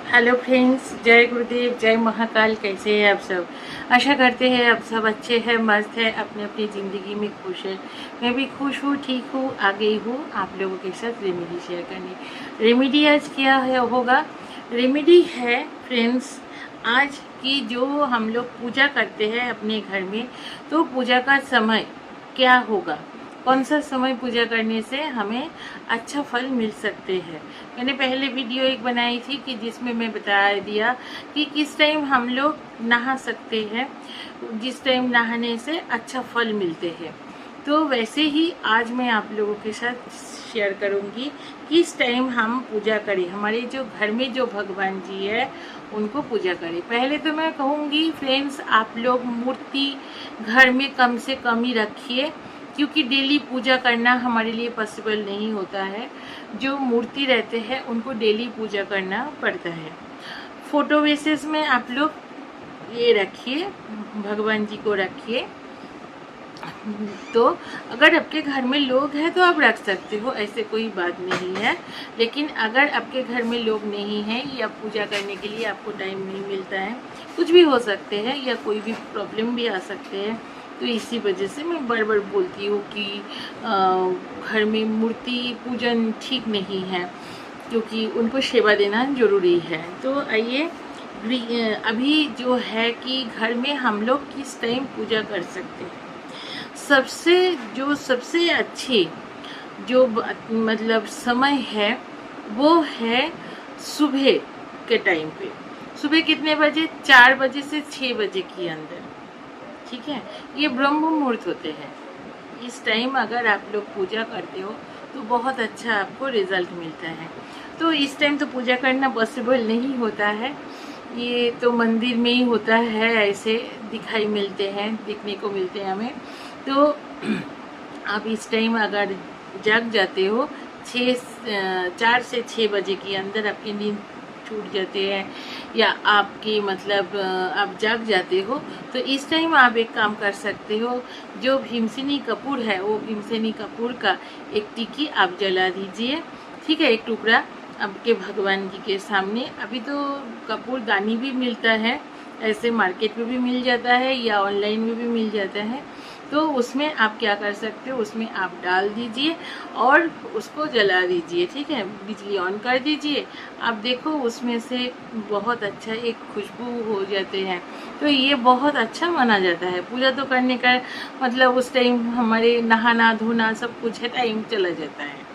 Hello friends, जय गुरुदेव, जय महाकाल। कैसे हैं आप सब? आशा करते हैं आप सब अच्छे हैं, मस्त है, अपनी अपनी ज़िंदगी में खुश है। मैं भी खुश हूँ, ठीक हूँ, आ गई हूँ आप लोगों के साथ रेमेडी शेयर करने। रेमेडी आज क्या है होगा? रेमेडी है फ्रेंड्स आज की जो हम लोग पूजा करते हैं अपने घर में, तो पूजा का समय क्या होगा, कौन सा समय पूजा करने से हमें अच्छा फल मिल सकते हैं। मैंने पहले वीडियो एक बनाई थी कि जिसमें मैं बता दिया कि किस टाइम हम लोग नहा सकते हैं, जिस टाइम नहाने से अच्छा फल मिलते हैं। तो वैसे ही आज मैं आप लोगों के साथ शेयर करूंगी किस टाइम हम पूजा करें, हमारे जो घर में जो भगवान जी है उनको पूजा करें। पहले तो मैं कहूँगी फ्रेंड्स, आप लोग मूर्ति घर में कम से कम ही रखिए, क्योंकि डेली पूजा करना हमारे लिए पॉसिबल नहीं होता है। जो मूर्ति रहते हैं उनको डेली पूजा करना पड़ता है। फोटो बेसिस में आप लोग ये रखिए, भगवान जी को रखिए। तो अगर आपके घर में लोग हैं तो आप रख सकते हो, ऐसे कोई बात नहीं है। लेकिन अगर आपके घर में लोग नहीं हैं या पूजा करने के लिए आपको टाइम नहीं मिलता है, कुछ भी हो सकते हैं या कोई भी प्रॉब्लम भी आ सकते हैं, तो इसी वजह से मैं बार बार बोलती हूँ कि घर में मूर्ति पूजन ठीक नहीं है, क्योंकि उनको सेवा देना जरूरी है। तो आइए अभी जो है कि घर में हम लोग किस टाइम पूजा कर सकते हैं। सबसे अच्छी जो मतलब समय है वो है सुबह के टाइम पे। सुबह कितने बजे? 4 बजे से 6 बजे के अंदर, ठीक है। ये ब्रह्म मुहूर्त होते हैं। इस टाइम अगर आप लोग पूजा करते हो तो बहुत अच्छा आपको रिजल्ट मिलता है। तो इस टाइम तो पूजा करना पॉसिबल नहीं होता है, ये तो मंदिर में ही होता है, ऐसे दिखाई मिलते हैं, दिखने को मिलते हैं हमें। तो आप इस टाइम अगर जग जाते हो 4 से 6 बजे के अंदर आपकी नींद छूट जाते हैं या आपकी मतलब आप जाग जाते हो, तो इस टाइम आप एक काम कर सकते हो। जो भीमसेनी कपूर है वो भीमसेनी कपूर का एक टिक्की आप जला दीजिए, ठीक है, एक टुकड़ा आपके भगवान जी के सामने। अभी तो कपूर दानी भी मिलता है, ऐसे मार्केट में भी मिल जाता है या ऑनलाइन में भी मिल जाता है। तो उसमें आप क्या कर सकते हो, उसमें आप डाल दीजिए और उसको जला दीजिए, ठीक है। बिजली ऑन कर दीजिए, आप देखो उसमें से बहुत अच्छा एक खुशबू हो जाते हैं। तो ये बहुत अच्छा माना जाता है। पूजा तो करने का मतलब उस टाइम हमारे नहाना धोना सब कुछ है, टाइम चला जाता है।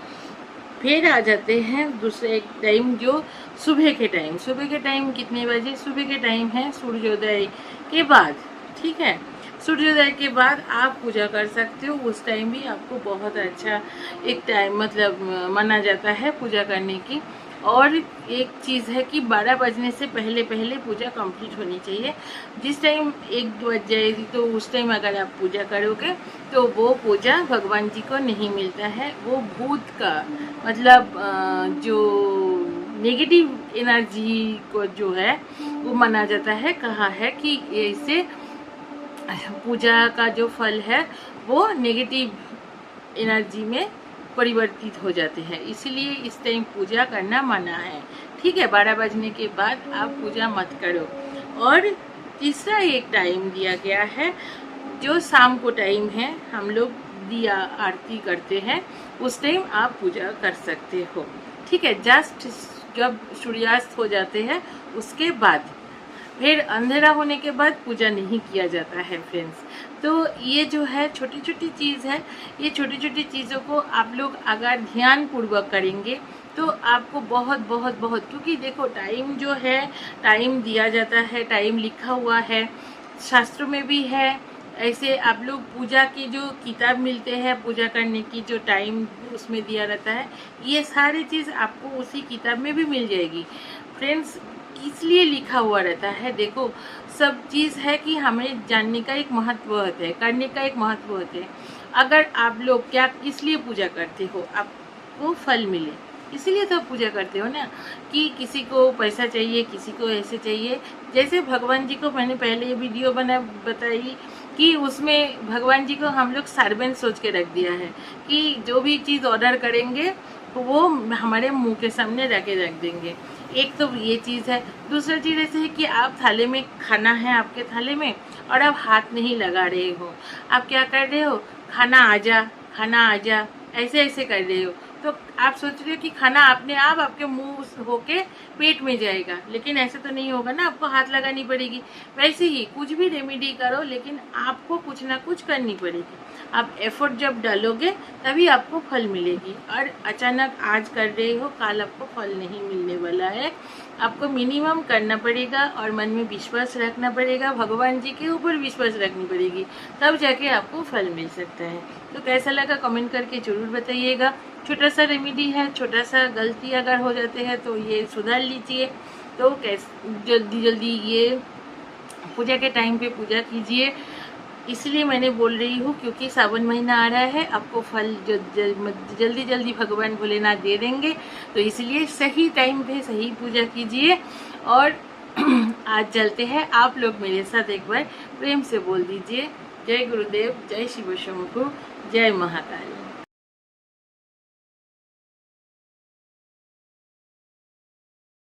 फिर आ जाते हैं दूसरे एक टाइम जो सुबह के टाइम। सुबह के टाइम कितने बजे? सुबह के टाइम है सूर्योदय के बाद, ठीक है। सूर्योदय के बाद आप पूजा कर सकते हो। उस टाइम भी आपको बहुत अच्छा एक टाइम मतलब माना जाता है पूजा करने की। और एक चीज़ है कि 12 बजने से पहले पहले पूजा कंप्लीट होनी चाहिए। जिस टाइम 1 बज जाएगी तो उस टाइम अगर आप पूजा करोगे तो वो पूजा भगवान जी को नहीं मिलता है। वो भूत का मतलब जो नेगेटिव एनर्जी को जो है वो माना जाता है। कहा है कि इससे पूजा का जो फल है वो नेगेटिव एनर्जी में परिवर्तित हो जाते हैं, इसीलिए इस टाइम पूजा करना मना है, ठीक है। 12 बजने के बाद आप पूजा मत करो। और तीसरा एक टाइम दिया गया है जो शाम को टाइम है, हम लोग दिया आरती करते हैं, उस टाइम आप पूजा कर सकते हो, ठीक है। जस्ट जब सूर्यास्त हो जाते हैं उसके बाद, फिर अंधेरा होने के बाद पूजा नहीं किया जाता है फ्रेंड्स। तो ये जो है छोटी छोटी चीज़ है, ये छोटी छोटी चीज़ों को आप लोग अगर ध्यान पूर्वक करेंगे तो आपको बहुत बहुत बहुत, क्योंकि देखो टाइम जो है, टाइम दिया जाता है, टाइम लिखा हुआ है, शास्त्रों में भी है। ऐसे आप लोग पूजा की जो किताब मिलते हैं, पूजा करने की जो टाइम उसमें दिया रहता है, ये सारी चीज़ आपको उसी किताब में भी मिल जाएगी फ्रेंड्स। इसलिए लिखा हुआ रहता है, देखो सब चीज़ है कि हमें जानने का एक महत्व होता है, करने का एक महत्व होता है। अगर आप लोग क्या किस लिए पूजा करते हो, आपको फल मिले, इसीलिए तो पूजा करते हो ना, कि किसी को पैसा चाहिए, किसी को ऐसे चाहिए। जैसे भगवान जी को मैंने पहले ये वीडियो बताई कि उसमें भगवान जी को हम लोग सर्वेंट सोच के रख दिया है कि जो भी चीज़ ऑर्डर करेंगे तो वो हमारे मुंह के सामने रख देंगे। एक तो ये चीज़ है। दूसरा चीज़ ऐसे है कि आप थाले में खाना है, आपके थाले में, और आप हाथ नहीं लगा रहे हो, आप क्या कर रहे हो, खाना आजा, खाना आजा, ऐसे ऐसे कर रहे हो। तो आप सोच रहे हो कि खाना अपने आप आपके मुंह होके पेट में जाएगा, लेकिन ऐसे तो नहीं होगा ना, आपको हाथ लगानी पड़ेगी। वैसे ही कुछ भी रेमेडी करो, लेकिन आपको कुछ ना कुछ करनी पड़ेगी। आप एफर्ट जब डालोगे तभी आपको फल मिलेगी, और अचानक आज कर रहे हो कल आपको फल नहीं मिलने वाला है। आपको मिनिमम करना पड़ेगा और मन में विश्वास रखना पड़ेगा, भगवान जी के ऊपर विश्वास रखनी पड़ेगी, तब जाके आपको फल मिल सकता है। तो कैसा लगा कमेंट करके ज़रूर बताइएगा। छोटा सा रेमेडी है, छोटा सा गलती अगर हो जाते हैं तो ये सुधार लीजिए। तो जल्दी जल्दी ये पूजा के टाइम पे पूजा कीजिए। इसलिए मैंने बोल रही हूँ क्योंकि सावन महीना आ रहा है, आपको फल जल्दी जल्दी भगवान भोलेनाथ दे देंगे। तो इसलिए सही टाइम पे सही पूजा कीजिए। और आज चलते हैं, आप लोग मेरे साथ एक बार प्रेम से बोल दीजिए, जय गुरुदेव, जय शिव शंभु, जय महाकाली।